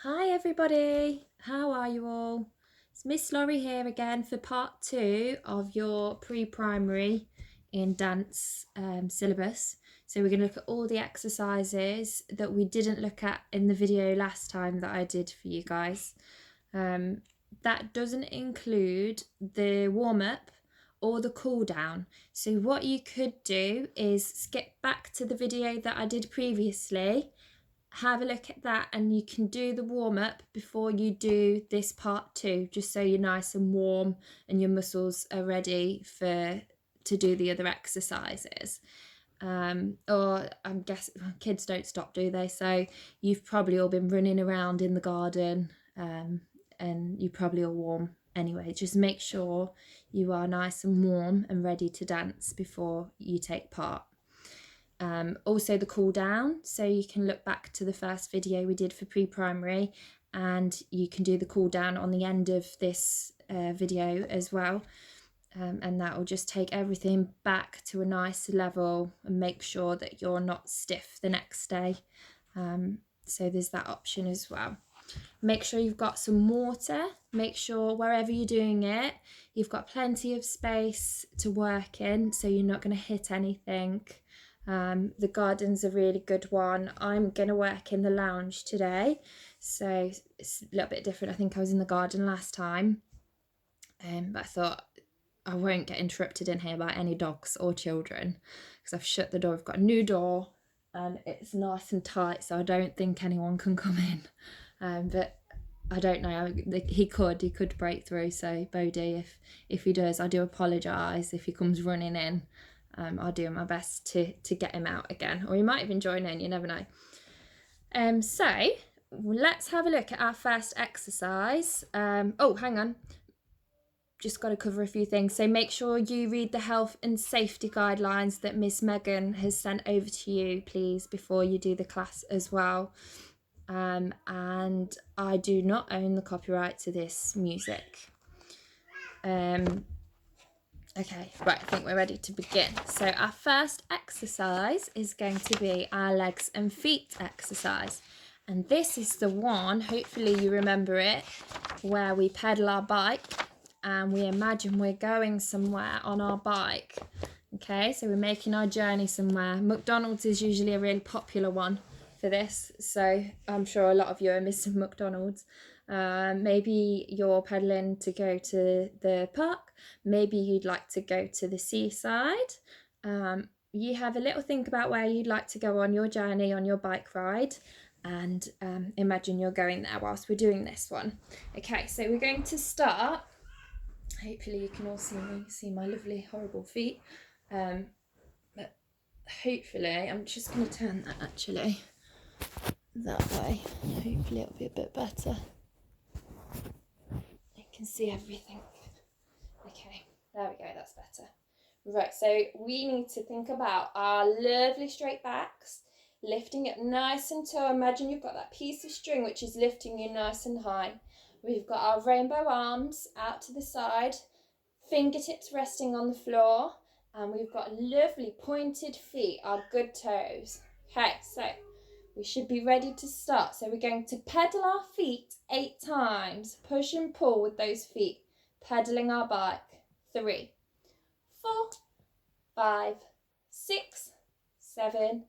Hi everybody, how are you all? It's Miss Laurie here again for part 2 of your pre-primary in dance syllabus. So we're going to look at all the exercises that we didn't look at in the video last time that I did for you guys. That doesn't include the warm-up or the cool down. So what you could do is skip back to the video that I did previously, have a look at that, and you can do the warm-up before you do this part 2, just so you're nice and warm and your muscles are ready to do the other exercises. Or I'm guessing kids don't stop, do they? So you've probably all been running around in the garden, and you probably are warm anyway. Just make sure you are nice and warm and ready to dance before you take part. Also the cool down, so you can look back to the first video we did for pre-primary and you can do the cool down on the end of this video as well, and that will just take everything back to a nice level and make sure that you're not stiff the next day. So there's that option as well. Make sure you've got some water. Make sure wherever you're doing it, you've got plenty of space to work in, so you're not going to hit anything. The garden's a really good one. I'm going to work in the lounge today, so it's a little bit different. I think I was in the garden last time, but I thought I won't get interrupted in here by any dogs or children because I've shut the door. We've got a new door and it's nice and tight, so I don't think anyone can come in. But I don't know, he could break through, so Bodhi, if he does, I do apologise if he comes running in. I'll do my best to get him out again, or he might even join in, you never know. So let's have a look at our first exercise. Oh, hang on, just got to cover a few things. So make sure you read the health and safety guidelines that Miss Megan has sent over to you, please, before you do the class as well. And I do not own the copyright to this music. Okay, right, I think we're ready to begin. So our first exercise is going to be our legs and feet exercise. And this is the one, hopefully you remember it, where we pedal our bike and we imagine we're going somewhere on our bike. Okay, so we're making our journey somewhere. McDonald's is usually a really popular one for this, so I'm sure a lot of you are missing McDonald's. Maybe you're pedaling to go to the park. Maybe you'd like to go to the seaside. You have a little think about where you'd like to go on your journey, on your bike ride, and imagine you're going there whilst we're doing this one. Okay, so we're going to start. Hopefully you can all see my lovely horrible feet, but hopefully I'm just going to turn that actually that way. Hopefully it'll be a bit better. You can see everything. Okay, there we go, that's better. Right, so we need to think about our lovely straight backs, lifting it nice and tall. Imagine you've got that piece of string which is lifting you nice and high. We've got our rainbow arms out to the side, fingertips resting on the floor, and we've got lovely pointed feet, our good toes. Okay, so we should be ready to start. So we're going to pedal our feet 8 times, push and pull with those feet, pedaling our bike. 3, 4, 5, 6, 7,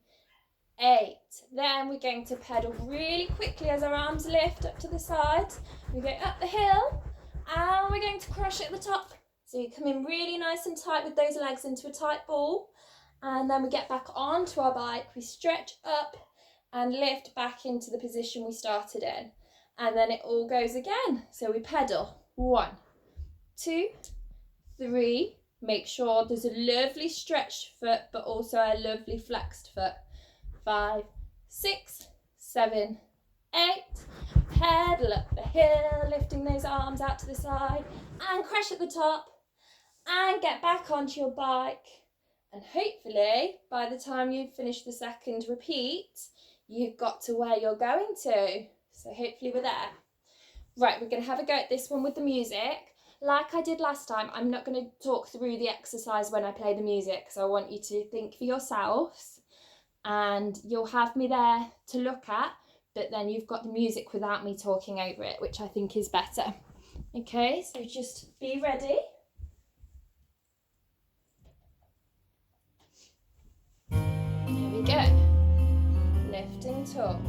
8. Then we're going to pedal really quickly as our arms lift up to the side. We go up the hill and we're going to crush at the top. So you come in really nice and tight with those legs into a tight ball, and then we get back onto our bike, we stretch up and lift back into the position we started in, and then it all goes again. So we pedal 1, 2, 3, make sure there's a lovely stretched foot but also a lovely flexed foot. 5, 6, 7, 8, pedal up the hill, lifting those arms out to the side and crash at the top and get back onto your bike, and hopefully by the time you've finished the second repeat you've got to where you're going to. So hopefully we're there. Right, we're going to have a go at this one with the music. Like I did last time, I'm not going to talk through the exercise when I play the music because I want you to think for yourselves, and you'll have me there to look at, but then you've got the music without me talking over it, which I think is better. Okay, so just be ready. Here we go. Lifting tall.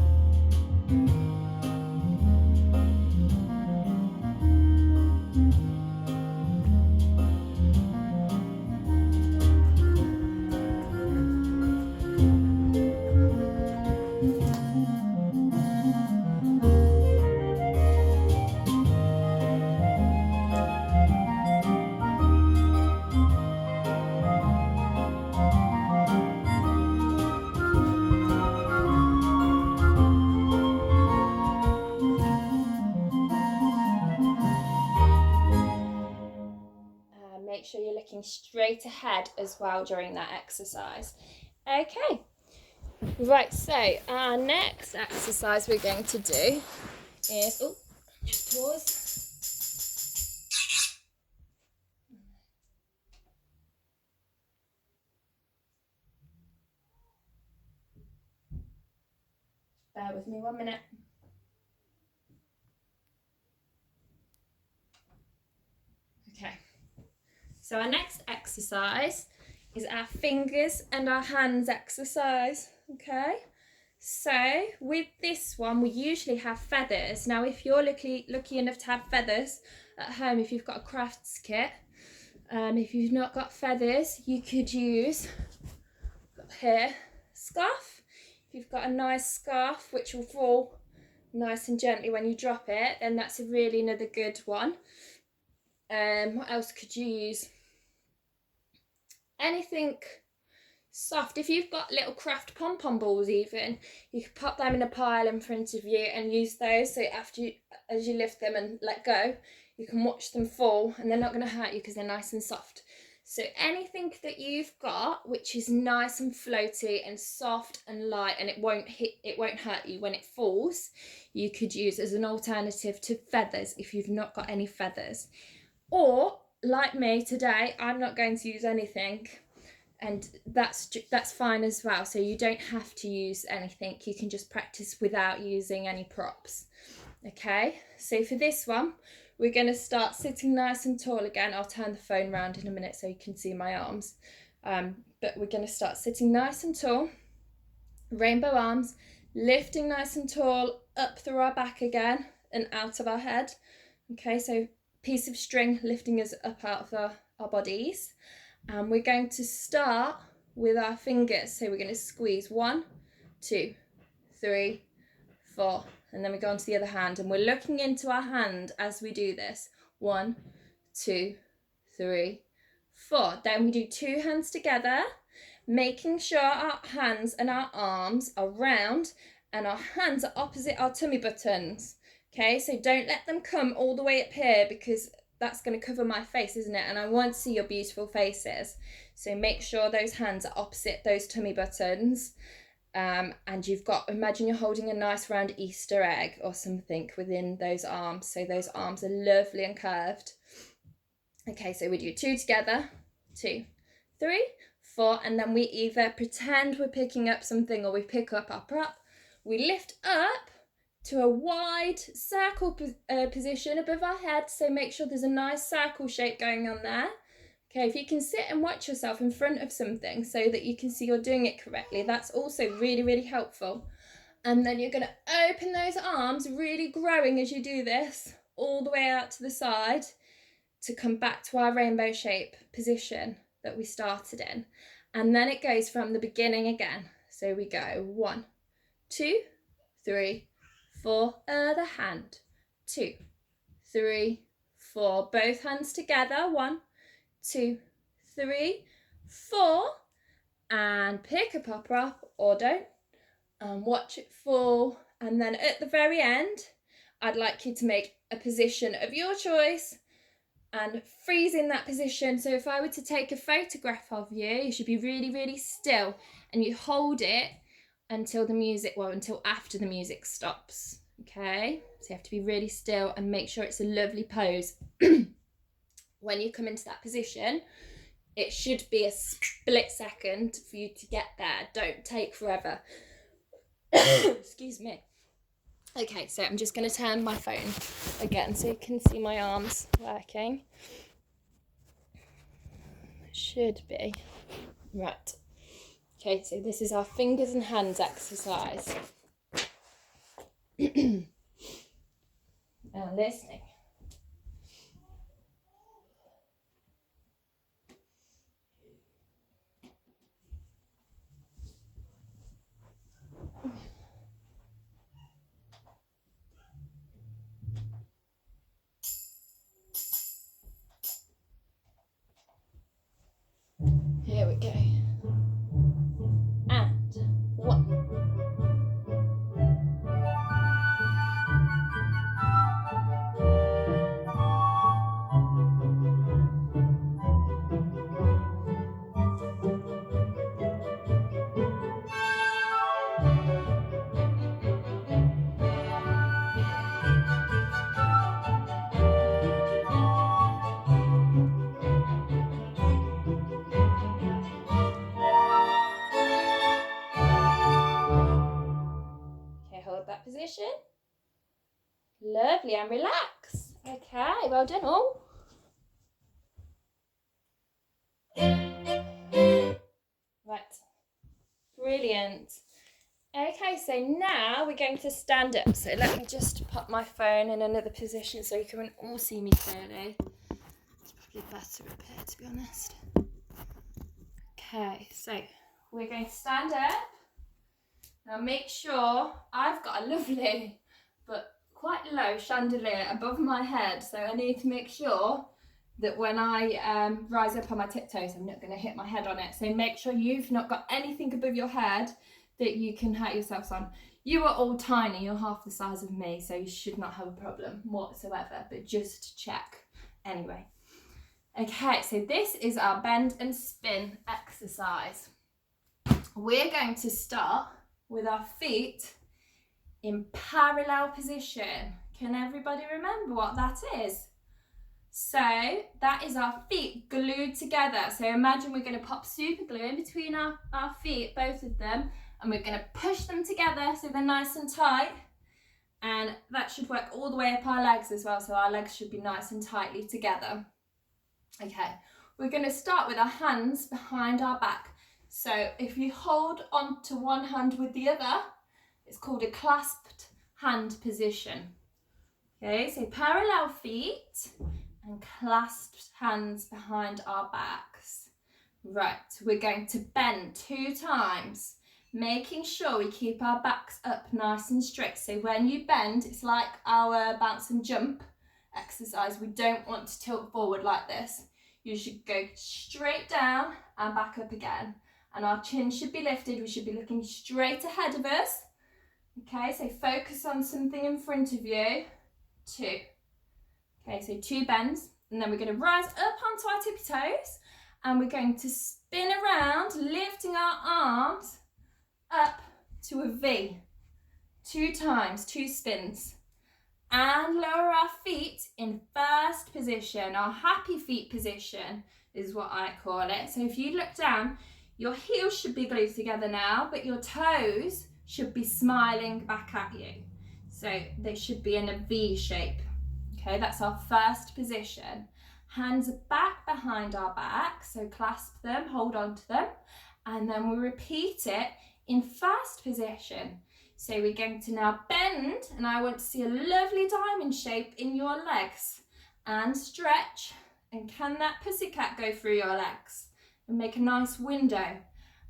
Make sure you're looking straight ahead as well during that exercise. Okay, right, so our next exercise we're going to do is, oh, just pause. Bear with me 1 minute. Okay. So our next exercise is our fingers and our hands exercise, okay? So with this one, we usually have feathers. Now, if you're lucky enough to have feathers at home, if you've got a crafts kit, if you've not got feathers, you could use, up here, scarf. If you've got a nice scarf, which will fall nice and gently when you drop it, then that's really another good one. What else could you use? Anything soft. If you've got little craft pom-pom balls even, you could pop them in a pile in front of you and use those, so as you lift them and let go, you can watch them fall and they're not going to hurt you because they're nice and soft. So anything that you've got which is nice and floaty and soft and light, and it won't hurt you when it falls, you could use as an alternative to feathers if you've not got any feathers. Or like me today, I'm not going to use anything, and that's fine as well. So you don't have to use anything, you can just practice without using any props. Okay, so for this one we're going to start sitting nice and tall again. I'll turn the phone around in a minute so you can see my arms, but we're going to start sitting nice and tall, rainbow arms, lifting nice and tall up through our back again and out of our head. Okay, so piece of string lifting us up out of our bodies, and we're going to start with our fingers. So we're going to squeeze 1, 2, 3, 4, and then we go on to the other hand, and we're looking into our hand as we do this. 1, 2, 3, 4. Then we do 2 hands together, making sure our hands and our arms are round and our hands are opposite our tummy buttons. Okay, so don't let them come all the way up here, because that's going to cover my face, isn't it? And I want to see your beautiful faces. So make sure those hands are opposite those tummy buttons. And imagine you're holding a nice round Easter egg or something within those arms. So those arms are lovely and curved. Okay, so we do 2 together, 2, 3, 4, and then we either pretend we're picking up something or we pick up our prop. We lift up to a wide circle position above our head, so make sure there's a nice circle shape going on there. Okay, if you can sit and watch yourself in front of something so that you can see you're doing it correctly, that's also really, really helpful. And then you're going to open those arms, really growing as you do this, all the way out to the side to come back to our rainbow shape position that we started in. And then it goes from the beginning again. So we go 1, 2, 3, 4, other hand, 2, 3, 4, both hands together, 1, 2, 3, 4, and pick up our prop or don't, and watch it fall. And then at the very end, I'd like you to make a position of your choice and freeze in that position. So if I were to take a photograph of you, you should be really, really still, and you hold it until after the music stops. Okay, so you have to be really still and make sure it's a lovely pose. When you come into that position, it should be a split second for you to get there. Don't take forever. Excuse me. Okay, so I'm just going to turn my phone again so you can see my arms working. Should be. Right. Okay, so this is our fingers and hands exercise. And listening. Here we go. And 1. Okay, hold that position. Lovely, and relax. Okay, well done all. Right, brilliant. Okay, so now we're going to stand up. So let me just put my phone in another position so you can all see me clearly. It's probably better up here, to be honest. Okay, so we're going to stand up. Now make sure I've got a lovely but quite low chandelier above my head, so I need to make sure that when I rise up on my tiptoes, I'm not going to hit my head on it. So make sure you've not got anything above your head that you can hurt yourselves on. You are all tiny, you're half the size of me, so you should not have a problem whatsoever, but just check anyway. Okay, so this is our bend and spin exercise. We're going to start with our feet in parallel position. Can everybody remember what that is? So that is our feet glued together. So imagine we're going to pop super glue in between our feet, both of them, and we're going to push them together so they're nice and tight. And that should work all the way up our legs as well, so our legs should be nice and tightly together. Okay, we're going to start with our hands behind our back. So if you hold on to one hand with the other, it's called a clasped hand position. Okay, so parallel feet and clasped hands behind our backs. Right, we're going to bend 2 times, making sure we keep our backs up nice and straight. So when you bend, it's like our bounce and jump exercise. We don't want to tilt forward like this. You should go straight down and back up again. And our chin should be lifted. We should be looking straight ahead of us. Okay, so focus on something in front of you. 2. Okay, so 2 bends. And then we're going to rise up onto our tippy toes. And we're going to spin around, lifting our arms up to a V. 2 times, 2 spins. And lower our feet in first position. Our happy feet position is what I call it. So if you look down, your heels should be glued together now, but your toes should be smiling back at you. So they should be in a V shape. Okay, that's our first position. Hands are back behind our back, so clasp them, hold on to them, and then we repeat it in first position. So we're going to now bend, and I want to see a lovely diamond shape in your legs, and stretch, and can that pussycat go through your legs and make a nice window,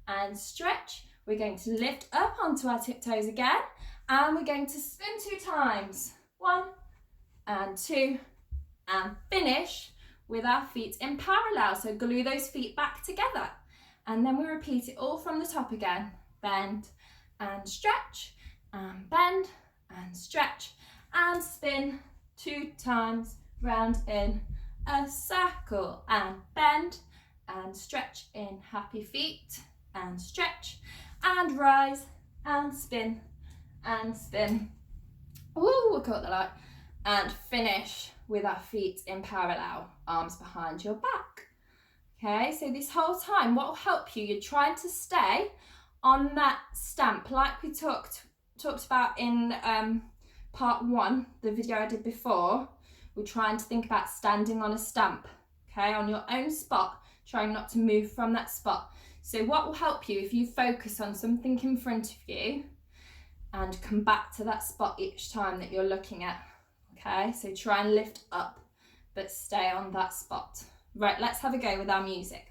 and stretch. We're going to lift up onto our tiptoes again, and we're going to spin 2 times. 1 and 2, and finish with our feet in parallel. So glue those feet back together. And then we repeat it all from the top again. Bend and stretch, and bend and stretch, and spin 2 times round in a circle, and bend and stretch in happy feet, and stretch, and rise, and spin, and spin. Ooh, I caught the light. And finish with our feet in parallel, arms behind your back. Okay, so this whole time, what will help you, you're trying to stay on that stamp like we talked about in part 1, the video I did before, we're trying to think about standing on a stamp, okay, on your own spot, trying not to move from that spot. So what will help you if you focus on something in front of you and come back to that spot each time that you're looking at, okay? So try and lift up, but stay on that spot. Right, let's have a go with our music.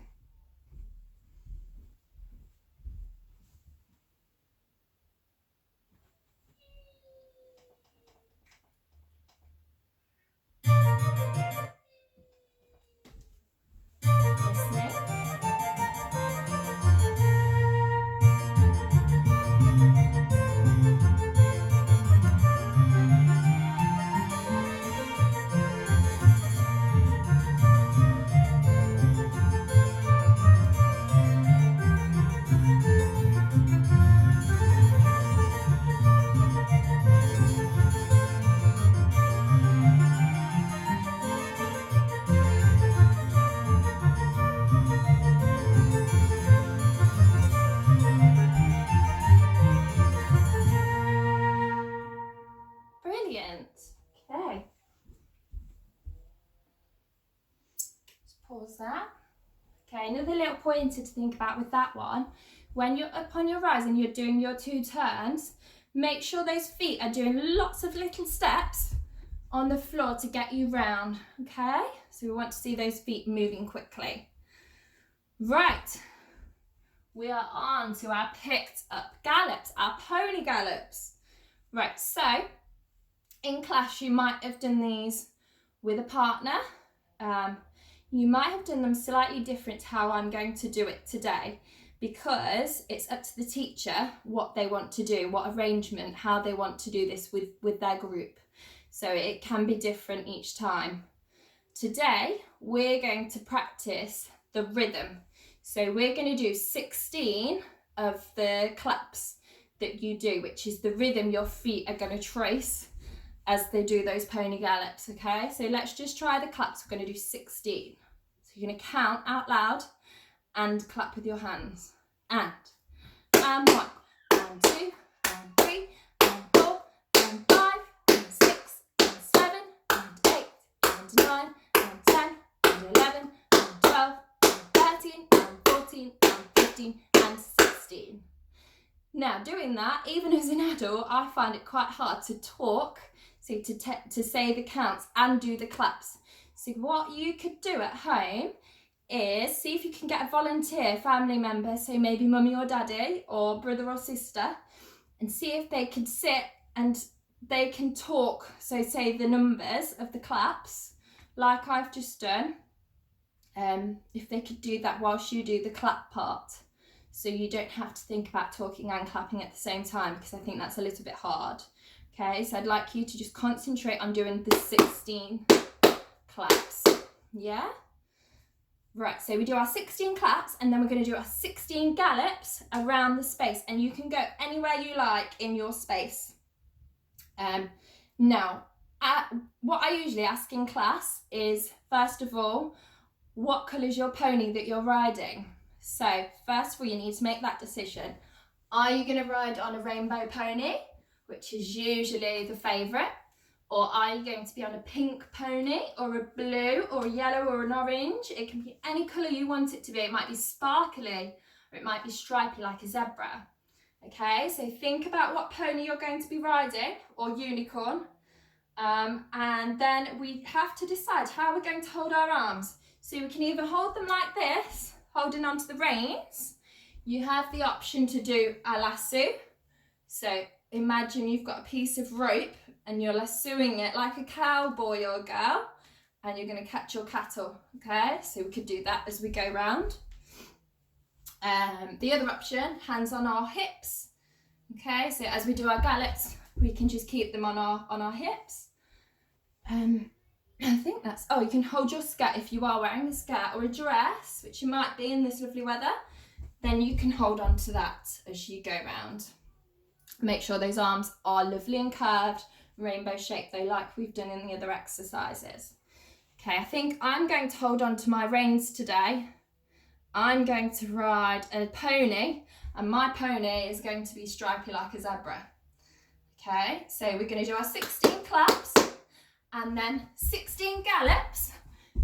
Brilliant. Okay. Just pause that. Okay, another little pointer to think about with that one. When you're up on your rise and you're doing your 2 turns, make sure those feet are doing lots of little steps on the floor to get you round, okay? So we want to see those feet moving quickly. Right, we are on to our picked up gallops, our pony gallops. Right, so in class you might have done these with a partner. You might have done them slightly different to how I'm going to do it today, because it's up to the teacher what they want to do, what arrangement, how they want to do this with their group. So it can be different each time. Today, we're going to practice the rhythm. So we're going to do 16 of the claps that you do, which is the rhythm your feet are going to trace as they do those pony gallops, okay? So let's just try the claps. We're going to do 16. So you're going to count out loud and clap with your hands. And 1, and 2, and 3, and 4, and 5, and 6, and 7, and 8, and 9, and 10, and 11, and 12, and 13, and 14, and 15, and 16. Now, doing that, even as an adult, I find it quite hard to talk, so to say the counts and do the claps. So what you could do at home is see if you can get a volunteer family member, so maybe mummy or daddy or brother or sister, and see if they can sit and they can talk, so say the numbers of the claps like I've just done. If they could do that whilst you do the clap part, so you don't have to think about talking and clapping at the same time, because I think that's a little bit hard. Okay, so I'd like you to just concentrate on doing the 16 claps, yeah? Right, so we do our 16 claps, and then we're going to do our 16 gallops around the space, and you can go anywhere you like in your space. Now, what I usually ask in class is, first of all, what colour is your pony that you're riding? So, first of all, you need to make that decision. Are you going to ride on a rainbow pony, which is usually the favourite? Or are you going to be on a pink pony, or a blue, or a yellow, or an orange? It can be any colour you want it to be. It might be sparkly, or it might be stripy like a zebra. Okay, so think about what pony you're going to be riding, or unicorn. And then we have to decide how we're going to hold our arms. So we can either hold them like this, holding onto the reins. You have the option to do a lasso. So imagine you've got a piece of rope and you're lassoing it like a cowboy or girl, and you're going to catch your cattle, okay? So we could do that as we go round. The other option, hands on our hips, okay? So as we do our gallops, we can just keep them on our hips. I think that's, you can hold your skirt if you are wearing a skirt or a dress, which you might be in this lovely weather, then you can hold on to that as you go round. Make sure those arms are lovely and curved, rainbow shape though, like we've done in the other exercises. Okay, I think I'm going to hold on to my reins today. I'm going to ride a pony, and my pony is going to be stripy like a zebra. Okay, so we're going to do our 16 claps and then 16 gallops.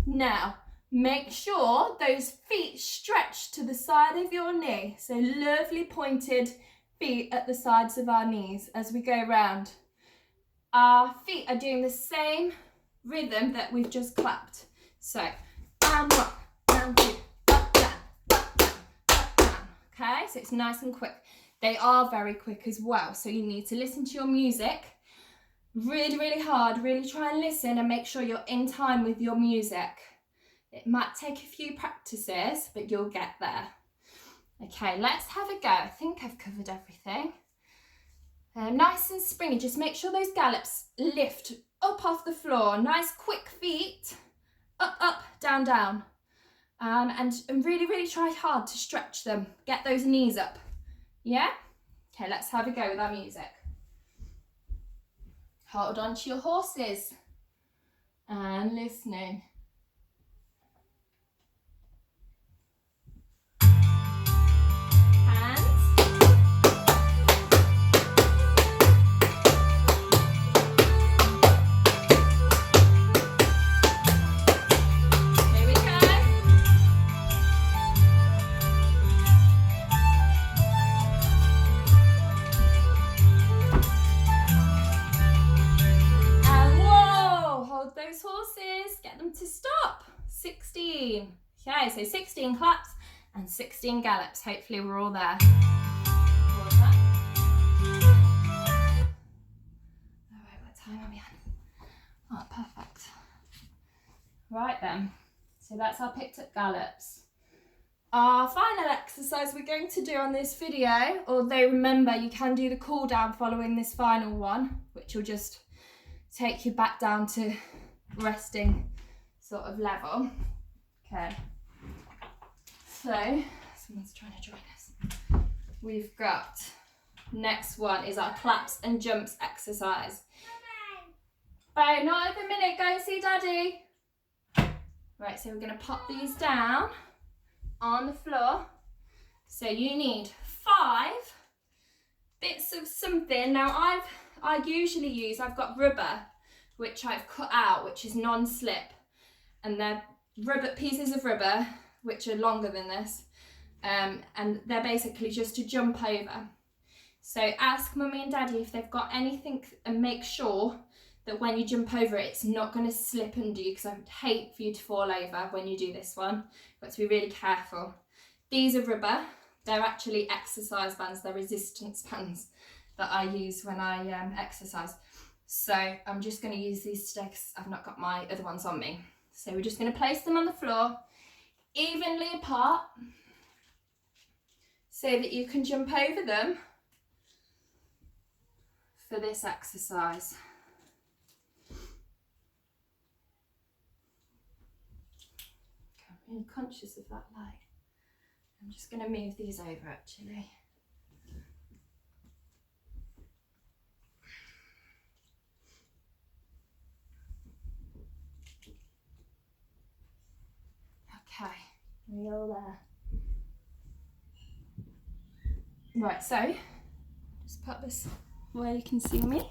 Now, make sure those feet stretch to the side of your knee. So lovely pointed feet at the sides of our knees as we go round. Our feet are doing the same rhythm that we've just clapped. So, and one, and two, up, down, up, down, up, down. Okay, so it's nice and quick. They are very quick as well, so you need to listen to your music really, really hard. Really try and listen and make sure you're in time with your music. It might take a few practices, but you'll get there. Okay, let's have a go. I think I've covered everything. Nice and springy. Just make sure those gallops lift up off the floor. Nice quick feet. Up, up, down, down. And really, really try hard to stretch them. Get those knees up. Yeah? Okay, let's have a go with our music. Hold on to your horses and listening. To stop. 16. Okay, so 16 claps and 16 gallops. Hopefully we're all there. All right, what time are we on? Oh, perfect. Right then, so that's our picked up gallops. Our final exercise we're going to do on this video, although remember you can do the cool down following this final one, which will just take you back down to resting sort of level. Okay, so someone's trying to join us. We've got, next one is our claps and jumps exercise. Bye, not at the minute, go and see Daddy. Right, so we're going to pop these down on the floor. So you need 5 bits of something. Now I've got rubber, which I've cut out, which is non-slip. And they're pieces of rubber, which are longer than this, and they're basically just to jump over. So ask Mummy and Daddy if they've got anything, and make sure that when you jump over it, it's not going to slip under you, because I would hate for you to fall over when you do this one. You've got to be really careful. These are rubber. They're actually exercise bands. They're resistance bands that I use when I exercise. So I'm just going to use these today because I've not got my other ones on me. So we're just going to place them on the floor, evenly apart, so that you can jump over them for this exercise. Okay, I'm really conscious of that light. I'm just going to move these over actually. Okay, we're all there. Right, so just put this where you can see me.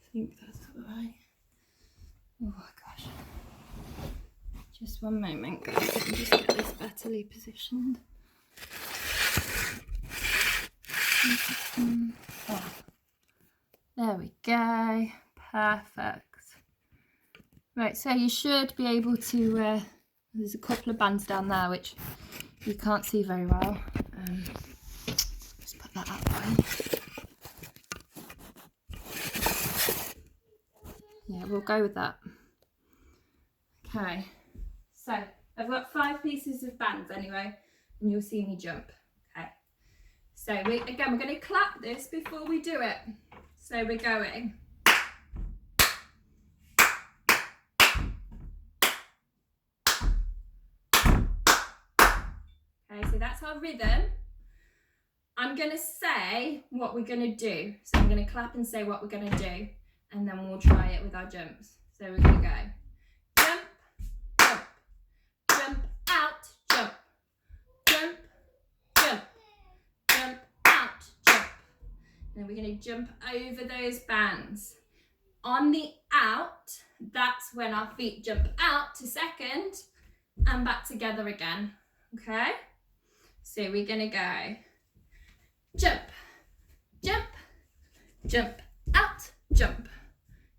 I think that's right. Oh gosh. Just one moment, guys. Let me just get this betterly positioned. Oh, there we go. Perfect. Right, so you should be able to, there's a couple of bands down there which you can't see very well. Just put that out the way. Yeah, we'll go with that. Okay, so I've got 5 pieces of bands anyway, and you'll see me jump. Okay, so we're going to clap this before we do it. So we're going. Okay, so that's our rhythm. I'm going to say what we're going to do. So I'm going to clap and say what we're going to do, and then we'll try it with our jumps. So we're going to go jump, jump, Then we're going to jump over those bands. On the out, that's when our feet jump out to second and back together again, okay? So we're going to go jump, jump, jump, out, jump.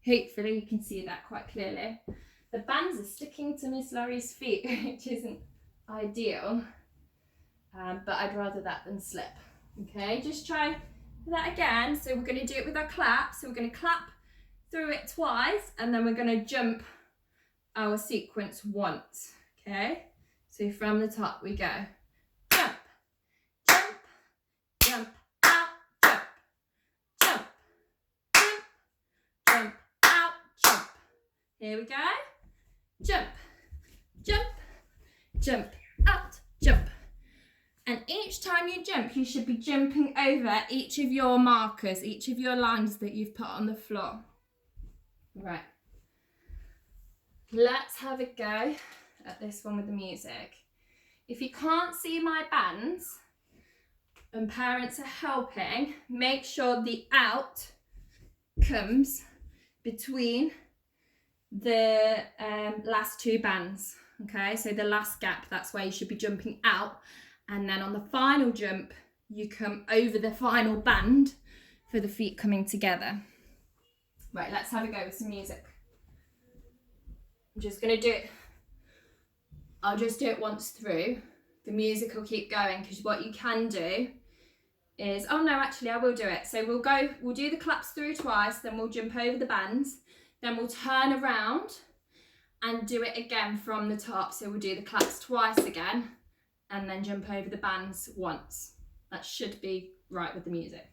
Hopefully you can see that quite clearly. The bands are sticking to Miss Laurie's feet, which isn't ideal, but I'd rather that than slip. Okay, just try that again. So we're going to do it with our clap. So we're going to clap through it twice, and then we're going to jump our sequence once. Okay, so from the top we go jump, jump, jump, out, jump, jump, jump, jump, out, jump. Here we go. Jump, jump, jump, out, jump. And each time you jump, you should be jumping over each of your markers, each of your lines that you've put on the floor. Right. Let's have a go at this one with the music. If you can't see my bands and parents are helping, make sure the out comes between the last two bands. Okay, so the last gap, that's where you should be jumping out, and then on the final jump you come over the final band for the feet coming together. Right, let's have a go with some music. I'm just going to do it, I'll just do it once through. The music will keep going, because what you can do is, oh no, actually I will do it. So we'll do the claps through twice, then we'll jump over the bands, then we'll turn around and do it again from the top. So we'll do the claps twice again, and then jump over the bands once. That should be right with the music.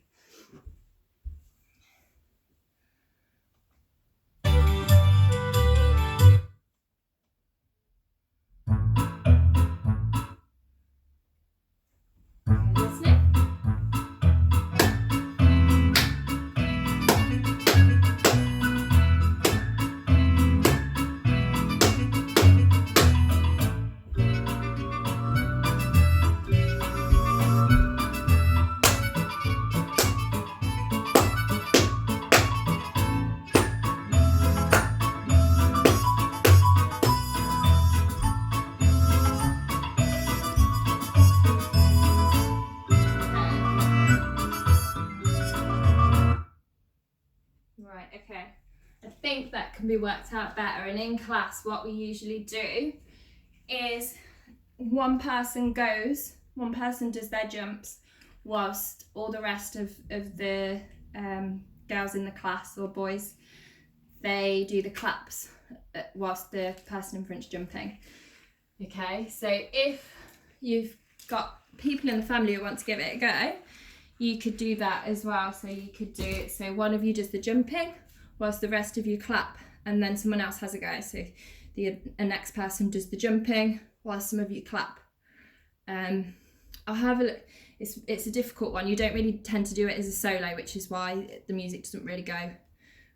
Right, okay. I think that can be worked out better. And in class, what we usually do is one person does their jumps, whilst all the rest of the girls in the class, or boys, they do the claps whilst the person in front's jumping. Okay, so if you've got people in the family who want to give it a go, you could do that as well. So you could do it, so one of you does the jumping whilst the rest of you clap, and then someone else has a go. So the next person does the jumping whilst some of you clap. I'll have a look. It's a difficult one. You don't really tend to do it as a solo, which is why the music doesn't really go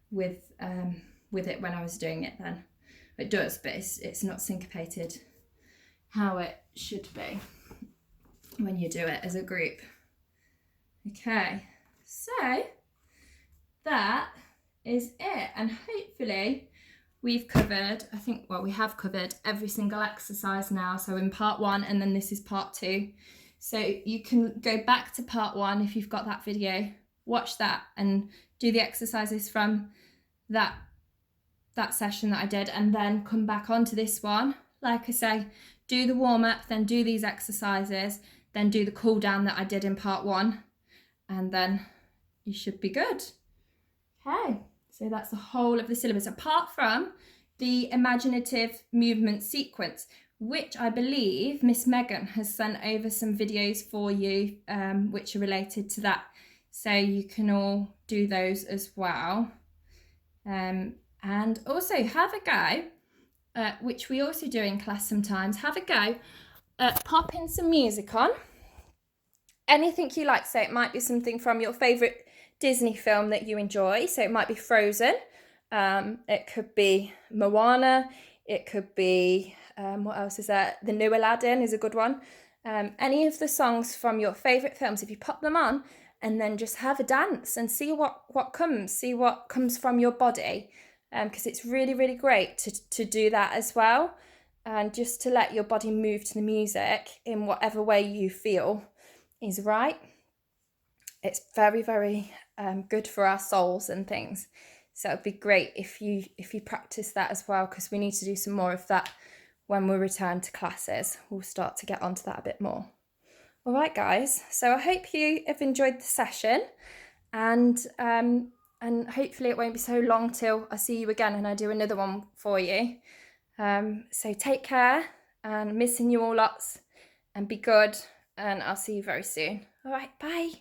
with it when I was doing it then. It does, but it's not syncopated how it should be when you do it as a group. Okay, so that is it, and hopefully we've covered, we have covered every single exercise now. So in part 1, and then this is part 2. So you can go back to part 1 if you've got that video, watch that and do the exercises from that session that I did, and then come back onto this one. Like I say, do the warm-up, then do these exercises, then do the cool down that I did in part 1, and then you should be good. Okay, so that's the whole of the syllabus, apart from the imaginative movement sequence, which I believe Miss Megan has sent over some videos for you, which are related to that. So you can all do those as well. And also have a go, which we also do in class sometimes, have a go at popping some music on. Anything you like, so it might be something from your favourite Disney film that you enjoy. So it might be Frozen, it could be Moana, it could be, what else is there? The new Aladdin is a good one. Any of the songs from your favourite films, if you pop them on and then just have a dance and see what comes from your body, because it's really, really great to do that as well, and just to let your body move to the music in whatever way you feel is right. It's very, very good for our souls and things. So it'd be great if you practice that as well, because we need to do some more of that when we return to classes. We'll start to get onto that a bit more. All right, guys. So I hope you have enjoyed the session, and hopefully it won't be so long till I see you again and I do another one for you. So take care, and missing you all lots, and be good, and I'll see you very soon. All right, bye.